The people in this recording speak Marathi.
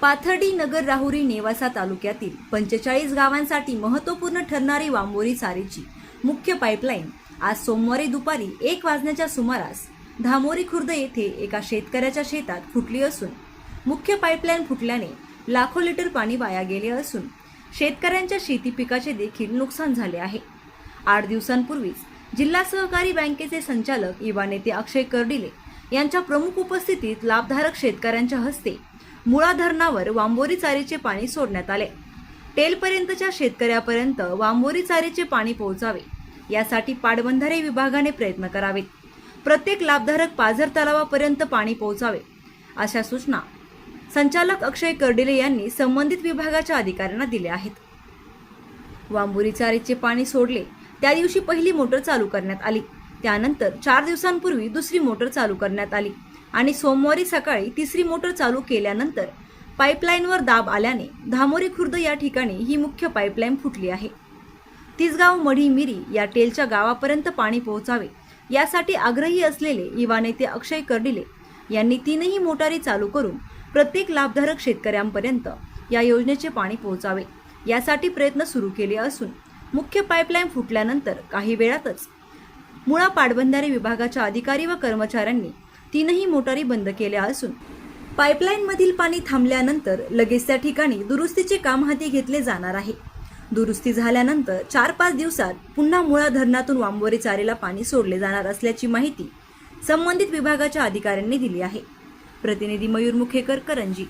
पाथर्डी, नगर, राहुरी, नेवासा तालुक्यातील 45 गावांसाठी महत्त्वपूर्ण ठरणारी वांबोरी चारीची मुख्य पाईपलाईन आज सोमवारी दुपारी 1 वाजण्याच्या सुमारास धामोरी खुर्द येथे एका शेतकऱ्याच्या शेतात फुटली असून मुख्य पाईपलाईन फुटल्याने लाखो लिटर पाणी वाया गेले असून शेतकऱ्यांच्या शेती पिकाचे देखील नुकसान झाले आहे। 8 दिवसांपूर्वीच जिल्हा सहकारी बँकेचे संचालक युवा नेते अक्षय कर्डिले यांच्या प्रमुख उपस्थितीत लाभधारक शेतकऱ्यांच्या हस्ते मुळा धरणावर वांबोरी चारीचे पाणी सोडण्यात आले। टेलपर्यंतच्या शेतकऱ्यापर्यंत वांबोरी चारीचे पाणी पोहोचावे यासाठी पाटबंधारे विभागाने प्रयत्न करावेत। प्रत्येक लाभधारक पाझर तलावापर्यंत पाणी पोहोचावे अशा सूचना संचालक अक्षय कर्डिले यांनी संबंधित विभागाच्या अधिकाऱ्यांना दिल्या आहेत। वांबोरी चारीचे पाणी सोडले त्या दिवशी पहिली मोटर चालू करण्यात आली, त्यानंतर 4 दिवसांपूर्वी दुसरी मोटर चालू करण्यात आली आणि सोमवारी सकाळी तिसरी मोटर चालू केल्यानंतर पाईपलाईनवर दाब आल्याने धामोरी खुर्द या ठिकाणी ही मुख्य पाईपलाईन फुटली आहे। तिसगाव, मढी, मिरी या टेलच्या गावापर्यंत पाणी पोहोचावे यासाठी आग्रही असलेले युवा नेते अक्षय कर्डिले यांनी 3ही मोटारी चालू करून प्रत्येक लाभधारक शेतकऱ्यांपर्यंत या योजनेचे पाणी पोहोचावे यासाठी प्रयत्न सुरू केले असून मुख्य पाईपलाईन फुटल्यानंतर काही वेळातच मुळा पाटबंधारे विभागाच्या अधिकारी व कर्मचाऱ्यांनी 3ही मोटारी बंद केल्या असून पाईपलाईनमधील पाणी थांबल्यानंतर लगेच त्या ठिकाणी दुरुस्तीचे काम हाती घेतले जाणार आहे। दुरुस्ती झाल्यानंतर 4-5 दिवसात पुन्हा मुळा धरणातून वांबोरी चारीला पाणी सोडले जाणार असल्याची माहिती संबंधित विभागाच्या अधिकाऱ्यांनी दिली आहे। प्रतिनिधी मयूर मुखेकर, करंजी।